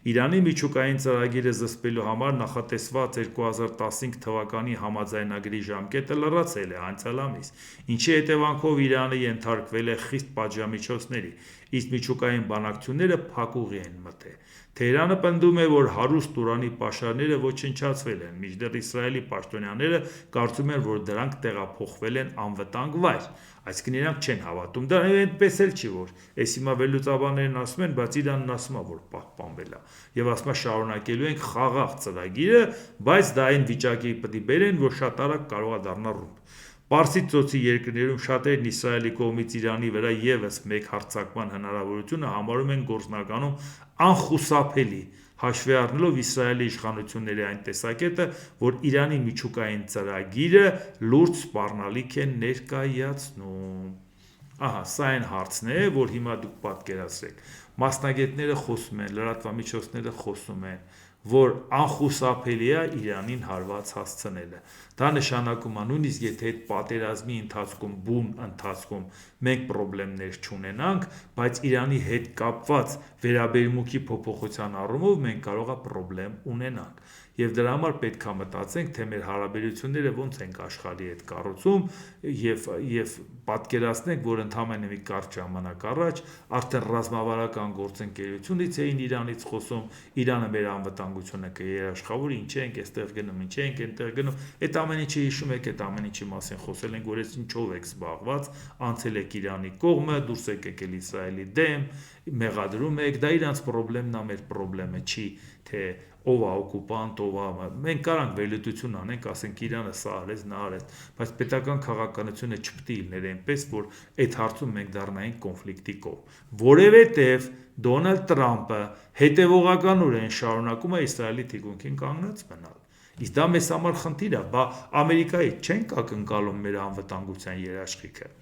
Իրանի միջուկային ծրագիրը զսպելու համար նախատեսված 2015 թվականի համաձայնագրի ժամկետը լրացել է անցյալ ամիս, ինչի հետևանքով Իրանը ենթարկվել է խիստ պատժամիջոցների, իսկ միջուկային բանակցությունները փակուղի են մտել։ Թեհրանը պնդում է, որ հարուստ ուրանի պաշարները ոչնչացվել են, մինչդեռ Իսրայելի պաշտոնյաները կարծում են, որ դրանք տեղափոխվել են անվտանգ վայր, այսինքն իրանք չեն հավատում, դա այնպես էլ չի, որ այս հիմա վերլուծաբաններն ասում են, բայց Իրանն ասում է, որ պահպանվել է, եւ ասում է շարունակելու ենք խաղաղ ծրագիրը, բայց դա այն վիճակի պետք է բերեն, որ շատ արագ կարող է դառնալ ռումբ։ Պարսից ծոցի երկրներում շատերն Իսրայելի կողմից Իրանի վրա եւս մեկ հարձակման հնարավորությունը համարում են գործնականում անխուսափելի, հաշվի առնելով Իսրայելի իշխանությունների այն տեսակետը, որ Իրանի միջուկային ծրագիրը լուրջ սպառնալիք է ներկայացնում։ Ահա, սա այն հարցն է, որ հիմա դուք պատկերացրեք։ Մասնագետները խոսում են, լրատվամիջոցները խոսում են, որ անխուսափելի է Իրանին հարված հասցնելը։ Դա նշանակում է նույնիսկ եթե այդ պատերազմի ընթացքում, բուն ընթացքում մենք խնդիրներ չունենանք, բայց Իրանի հետ կապված վերաբերմունքի փոփոխության առումով մենք կարող է խնդիր ունենանք։ Եվ դրա համար պետք է մտածենք, թե մեր հարաբերությունները ոնց ենք աշխարհի հետ կառուցում եւ պատկերացնենք, որ ընդհանրապես մի կարճ ժամանակ առաջ արդեն ռազմավարական գործընկերությունից էին Իրանից խոսում, Իրանը մեր անվտանգությունը կերաշխավորի, ինչ ենք այստեղ գնում, ինչ ենք այնտեղ գնում, այդ ամեն ինչը հիշում եք, այդ ամեն ինչի մասին խոսել ենք, որ այս ինչով եք զբաղված, անցել եք Իրանի կողմը, դուրս եք եկել Իսրայելի դեմ, մեղադրում եք, դա իրանց խնդիրն է, մեր խնդիրը չի, թե ով է օկուպանտ, ով է, մենք կարանք վերլուծություն անենք, ասենք Իրանը սա արեց, նա արեց, բայց պետական քաղաքականությունը չպետք է լիներ այնպես, որ այդ հարցում մենք դառնայինք կոնֆլիկտի կողմ, որովհետև Դոնալդ Տրամպը հետևողականորեն շարունակում է Իսրայելի թիկունքին կանգնած մնալ։ Իսկ դա մեզ համար խնդիր է, բա Ամերիկայի չենք ակնկալում մեր անվտանգության երաշխիքը։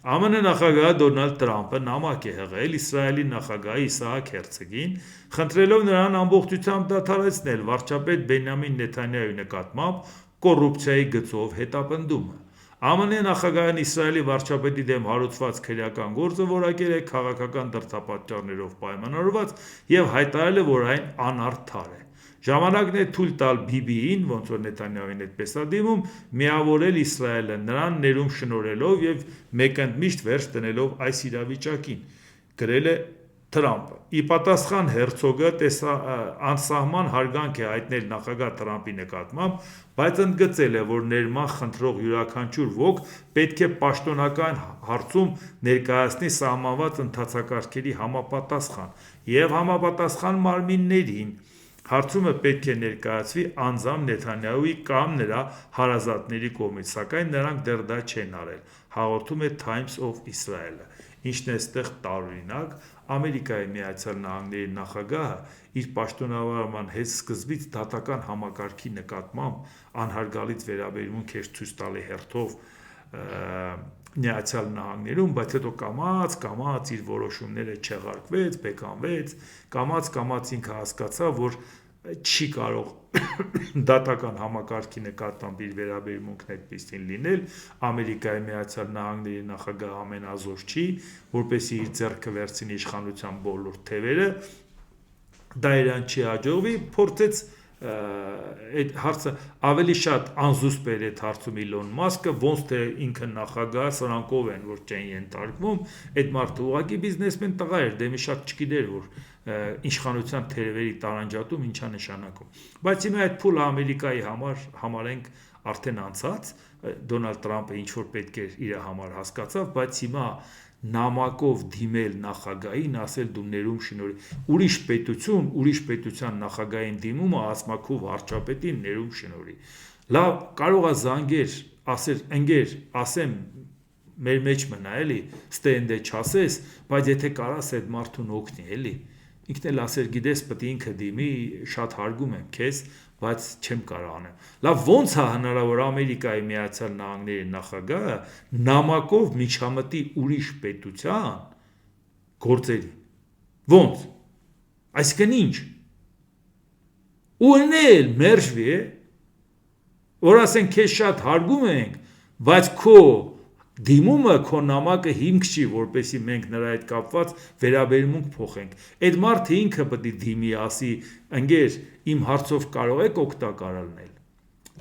ԱՄՆ նախագահ Դոնալդ Տրամպը նամակ է հղել Իսրայելի նախագահ Իսահակ Հերցոգին, խնդրելով նրան ամբողջությամբ դադարեցնել վարչապետ Բենյամին Նեթանյահուի նկատմամբ կոռուպցիայի գծով հետապնդումը։ ԱՄՆ նախագահն Իսրայելի վարչապետի դեմ հարուցված քրեական գործը որակել է քաղաքական դրդապատճառներով պայմանավորված եւ հայտարարել է, որ այն անարդար է։ Ժամանակն է թույլ տալ Բիբիին, ոնց որ Նեթանյահուին այդպես է դիմում, միավորել Իսրայելը, նրան ներում շնորհելով եւ մեկընդմիշտ վերջ դնելով այս իրավիճակին, գրել է Թրամպը։ Ի պատասխան Հերցոգը անսահման հարգանք է հայտնել նախագահ Թրամպի նկատմամբ, բայց ընդգծել է, որ ներման խնդրող յուրաքանչյուր ոք պետք է պաշտոնական հարցում ներկայացնի սահմանված ընթացակարգերի համապատասխան եւ համապատասխան մարմիններին։ Հարցումը պետք է ներկայացվի անձամբ Նեթանյահուի կամ նրա հարազատների կողմից, սակայն նրանք դեռ դա չեն արել, հաղորդում է Times of Israel-ը, ինչն է այստեղ տարօրինակ։ Ամերիկայի Միացյալ Նահանգների նախագահը իր պաշտոնավարման հետ սկզբից դատական համակարգի նկատմամբ անհարգալից վերաբերմունք էր ցույց տալի հերթով Միացյալ Նահանգներում, բայց հետո կամաց իր որոշումները չեղարկվեց, բեկանվեց, կամաց ինքը հասկացավ, որ չի կարող դատական համակարգի նկատմամբ իր վերաբերմունքն այդպեսին լինել, Ամերիկայի Միացյալ Նահանգների նախագահ ամենազոր չի, որպեսզի իր ձեռքը վերցնի իշխանության բոլոր թևերը, դա իրան չի հաջողվի, փորձեց այդ հարցը ավելի շատ անզուսպ էր այդ հարցում Իլոն Մասկը, ոնց թե ինքը նախագահ, սրանք ով են, որ չեն ենթարկվում, այդ մարդը ուղղակի բիզնեսմեն տղա էր, դե մի շատ չգիտեր, որ իշխանության թերևերի տարանջատում ինչա նշանակում։ Բայց հիմա այդ փուլը Ամերիկայի համար համարենք արդեն անցած, Դոնալդ Տրամպը ինչ որ պետք էր իր համար հասկացավ, բայց հիմա նամակով դիմել նախագահին, ասել դու ներում շնորհի, ուրիշ պետության նախագահային դիմումը ասմաքով վարչապետին ներում շնորհի։ Լավ, կարող է զանգեր, ասել, ընկեր, ասեմ, մեր մեջ մնա, էլի, ստենդե չասես, բայց եթե կարաս այդ մարդուն օգնի, էլի։ Ինքն էլ ասել, գիտես, պետք է ինքը դիմի, շատ հարգում եմ քեզ, բայց չեմ կարող անեմ։ Լավ, ոնց է հնարավոր Ամերիկայի Միացյալ Նահանգների նախագահը նամակով միջամտի ուրիշ պետության գործերի։ Ոնց։ Այսինքն ինչ։ Ու էլ մերժվի է, որ ասեն քեզ շատ հարգում ենք, բայց քո դիմումը, քո նամակը հիմք չի, որպեսզի մենք նրա հետ կապված վերաբերմունք փոխենք։ Այդ մարդը ինքը պետք է դիմի, ասի, ընկեր, իմ հարցով կարող եք օգտակար լինել։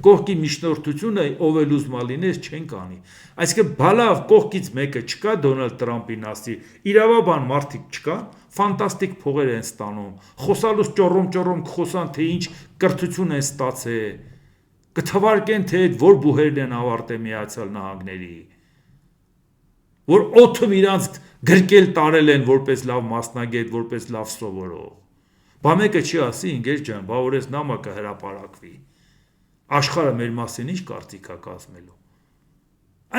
Կողքի միջնորդությունը ով էլ ուզում լինես չեն կանի։ Այսինքն բալավ կողքից մեկը չկա Դոնալդ Տրամպին ասի, իրավաբան մարդիկ չկան, ֆանտաստիկ փողեր են ստանում, խոսալուց ճոռոմ կխոսան, թե ինչ կրթություն են ստացել, կթվարկեն, թե այդ որ բուհերն են ավարտել Միացյալ Նահանգների, որ օդում իրանց գրկել տարել են որպես լավ մասնագետ, որպես լավ սովորող։ Բա մեկը չի ասի, ընկեր ջան, բա որ էս նամակը հրապարակվի։ Աշխարհը մեր մասին ինչ կարծիք է կազմելու։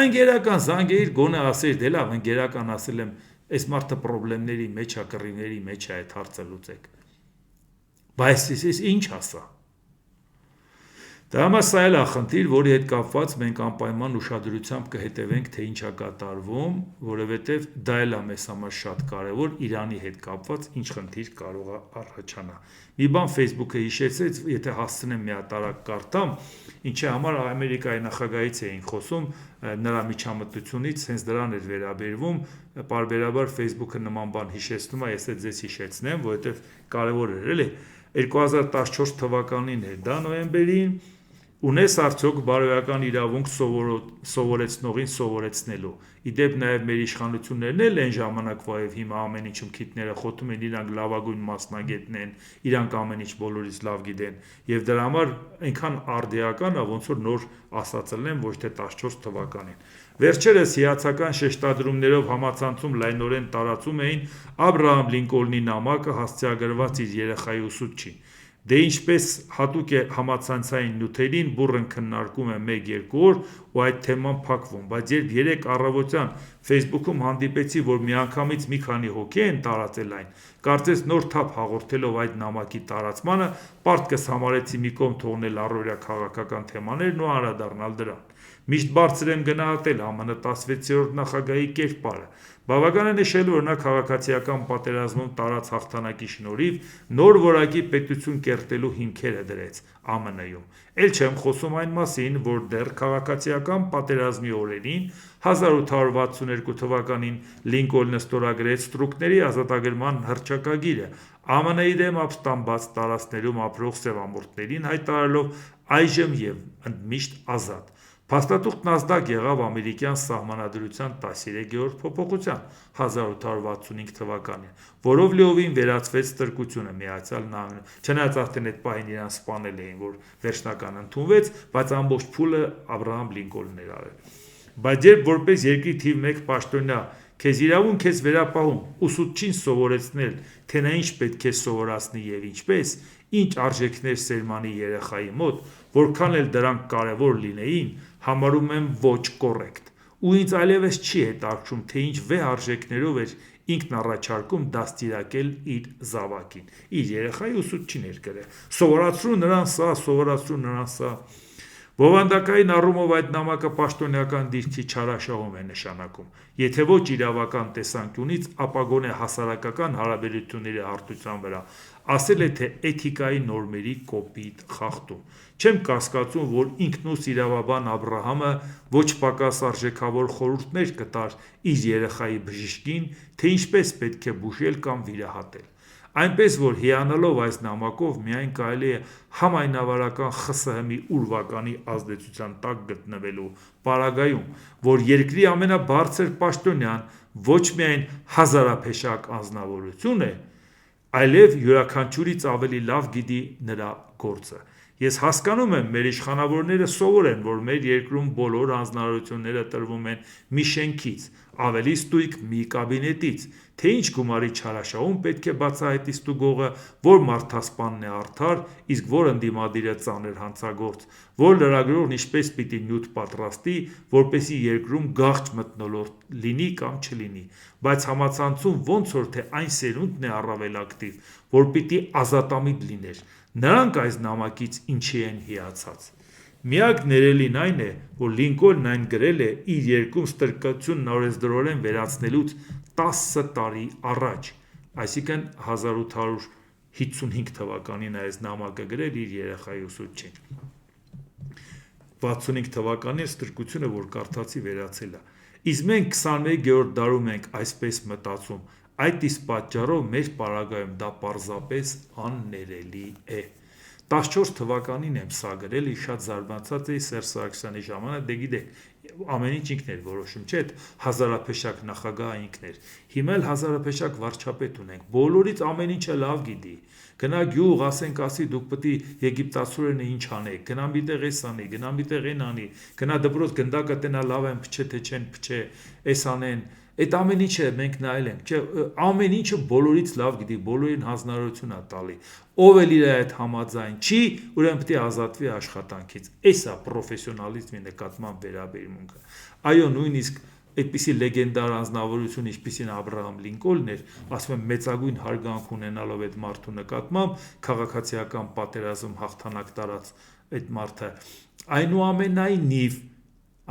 Ընկերական զանգեիր գոնե ասեր, դե լավ, ընկերական ասել եմ, այս մարդը խնդիրների մեջ է, կռիվների մեջ է, այդ հարցը լուծեք։ Բայց ես ինչ ասա։ Դա սա էլ է խնդիր, որի հետ կապված մենք անպայման ուշադրությամբ կհետևենք, թե ինչ է կատարվում, որովհետև դա էլ է մեզ համար շատ կարևոր, Իրանի հետ կապված ինչ խնդիր կարող է առաջանա։ Մի բան Facebook-ը հիշեցրեց, եթե հասցնեմ մի հատարակ կարդամ, ինչի համար Ամերիկայի նախագահից էին խոսում, նրա միջամտությունից, հենց դրան էր վերաբերվում, պարբերաբար Facebook-ը նման բան հիշեցնում է, ես էլ ձեզ հիշեցնեմ, որովհետև կարևոր էր, էլի 2014 թվականին էր դա նոյեմբերին, ունես արդյոք բարոյական իրավունք սովորեցնողին սովորեցնելու։ Իդեպ նաև մեր իշխանություններն էլ այն ժամանակվա եւ հիմա ամեն ինչում քիթները խոթում են, իրանք լավագույն մասնագետն են, իրանք ամեն ինչ բոլորից լավ գիտեն եւ դրա համար այնքան արդիական է, ոնց որ նոր ասածել են, ոչ թե 14 թվականին։ Վերջերս հիացական շեշտադրումներով համացանցում լայնորեն տարածում էին Աբրահամ Լինկոլնի նամակը հասցեագրված իր երեխայի ուսուցչին։ Դե ինչպես հատուկ է համացանցային նյութերին բուռն քննարկում է 1-2 օր ու այդ թեման փակվում, բայց երբ 3 առավոտյան Facebook-ում հանդիպեցի, որ միանգամից մի քանի հոգի են տարածել այն, կարծես նոր թափ հաղորդելով այդ նամակի տարածմանը, պարտքս համարեցի մի կողմ թողնել առօրյա քաղաքական թեմաներն ու անդրադառնալ դրան։ Միշտ բարձր եմ գնահատել ԱՄՆ 16-րդ նախագահի կերպարը։ Բավական է նշելու, որ նա քաղաքացիական պատերազմում տարած հաղթանակի շնորհիվ նոր որակի պետություն կերտելու հիմքերը դրեց ԱՄՆ-ում։ Էլ չեմ խոսում այն մասին, որ դեռ քաղաքացիական պատերազմի օրերին 1862 թվականին Լինկոլնը ստորագրեց ստրուկների ազատագրման հռչակագիրը, ԱՄՆ-ի դեմ ապստամբած տարածքներում ապրող սևամորթներին հայտարարելով այժմ եւ ընդմիշտ ազատ։ Փաստաթուղթն ազդակ եղավ ամերիկյան սահմանադրության 13-րդ փոփոխության 1865 թվականին, որով լիովին վերացվեց ստրկությունը Միացյալ Նահանգներում։ Չնայած արդեն այդ պահին իրան սպանել էին, որ վերջնական ընդունվեց, բայց ամբողջ փուլը Աբրահամ Լինկոլնն էր արել։ Բայց երբ որպես երկրի թիվ 1 պաշտոնյա քեզ իրավունք ես վերապահում, ուսուցչին սովորեցնել, թե նա ինչ պետք է սովորացնի եւ ինչպես, ինչ արժեքներ սերմանի երեխայի մոտ, որքան էլ դրանք կարևոր լինեին, համարում եմ ոչ կոռեկտ։ Ու ինձ այլևս չի հետաքրքրում, թե ինչ վեհ արժեքներով էր ինքն առաջարկում դաստիարակել իր զավակին։ Իր երեխայի ուսուցչին էր գրել. սովորացրու նրան սա, սովորացրու նրան սա։ Բովանդակային առումով այդ նամակը պաշտոնյական դիրքի չարաշահում է նշանակում, եթե ոչ իրավական տեսանկյունից, ապա գոնե հասարակական հարաբերությունների հարթության վրա, ասել է, թե էթիկայի նորմերի կոպիտ խախտում։ Չեմ կասկածում, որ ինքնուս իրավաբան Աբրահամը ոչ պակաս արժեքավոր խորհուրդներ կտար իր երեխայի բժշկին, թե ինչպես պետք է բուժել կամ վիրահատել։ Այնպես որ հիանալով այս նամակով միայն կարելի է համայնավարական ԽՍՀՄ-ի ուրվականի ազդեցության տակ գտնվելու պարագայում, որ երկրի ամենաբարձր պաշտոնյան ոչ միայն հազարափեշակ անձնավորություն է, այլև յուրաքանչյուրից ավելի լավ գիտի նրա գործը: Ես հասկանում եմ, մեր իշխանավորները սովոր են, որ մեր երկրում բոլոր հանձնարարությունները տրվում են մի շենքից, ավելի ստույգ մի կաբինետից, թե ինչ գումարի չարաշահում պետք է բացահայտի ստուգողը, որ մարդասպանն է արդար, իսկ որ ընդդիմադիրը ծանր հանցագործ, որ լրագրողն ինչպես պիտի նյութ պատրաստի, որպեսզի երկրում գաղթ մթնոլորտ լինի կամ չլինի, բայց համացանցում ոնց որ թե այն սերունդն է առավել ակտիվ, որ պիտի ազատամիտ լիներ, նրանք այս նամակից ինչի են հիացած: Միակ ներելին այն է, որ Լինկոլնն այն գրել է իր երկրում ստրկությունն օրենսդրորեն վերացնելուց 10 տարի առաջ, այսինքն 1855 թվականին այս նամակը գրել իր երեխայի ուսուցչին: 65 թվականին ստրկությունը, որ կարդացի, վերացել է: Իսկ մենք 21-րդ դարում ենք այսպես մտածում, այդ իսկ պատճառով մեր պարագայում դա պարզապես աններելի է: 14 թվականին եմ սա գրել, իսկ շատ զարմացած էի Սերժ Սարգսյանի ժամանակ, դե գիտեք, ամեն ինչ ինքն էր որոշում, չէ՞, էդ հազարափեշակ նախագահը ինքն էր: Հիմա էլ հազարափեշակ վարչապետ ունենք, բոլորից ամեն ինչը լավ գիտի: Գնա գյուղ, ասի դուք պետք է եգիպտացորենը ինչ անեք, գնա մի տեղ էս անի, գնա մի տեղ էն անի, գնա դպրոց գնդակը տենա լավ են փչե թե չեն փչե, էս անեն, էդ ամեն ինչը մենք նայել ենք, ամեն ինչը բոլորից լավ գիտի, բոլորին հանձնարարություն է տալի, ով էլ իր հետ համաձայն չի, ուրեմն պետք է ազատվի աշխատանքից: Էս է պրոֆեսիոնալիզմի նկատմամբ վերաբերմունքը: Այո, նույնիսկ այդպիսի լեգենդար անձնավորություն, ինչպիսին Աբրահամ Լինկոլնն էր, ասում եմ մեծագույն հարգանք ունենալով այդ մարդու նկատմամբ, քաղաքացիական պատերազմ հաղթանակ տարած այդ մարդը,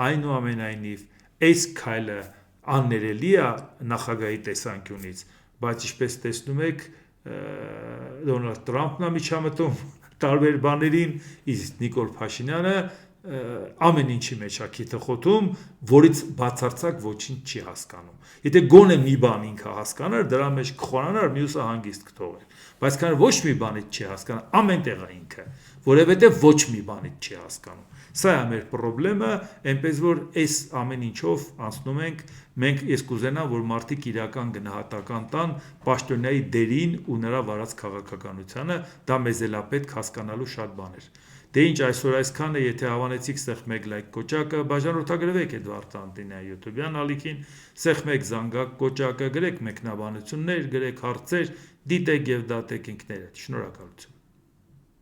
այնուամենայնիվ այս քայլը աններելի է նախագահի տեսանկյունից, բայց ինչպես տեսնում եք, Դոնալդ Թրամփն է միջամտում տարբեր բաներին, իսկ Նիկոլ Փաշինյանը ամեն ինչի մեջ է քիթը խոթում, որից բացարձակ ոչինչ չի հասկանում: Եթե գոնե մի բան ինքը հասկանար, դրա մեջ կխորանար, մյուսը հանգիստ կթողեր, բայց քանի որ ոչ մի բանից չի հասկանում, ամեն տեղ է ինքը, որովհետև ոչ մի բանից չի հասկանում: Սա է մեր պրոբլեմը, այնպես որ այս ամեն ինչով անցնում ենք, ես կուզենամ, որ մարդիկ իրական գնահատական տան պաշտոնյայի դերին ու նրա վարած քաղաքականությանը, դա մեզ էլ է պետք հասկանալու շատ բաներ: Դե ինչ, այսօր այսքանը, եթե հավանեցիք, սեղմեք լայք կոճակը, բաժանորդագրվեք Էդվարդ Անտոնյան յութուբյան ալիքին, սեղմեք զանգակ կոճակը, գրեք մեկնաբանություններ, գրեք հարցեր, դիտեք և դատեք ինքներդ: Շնորհակալություն: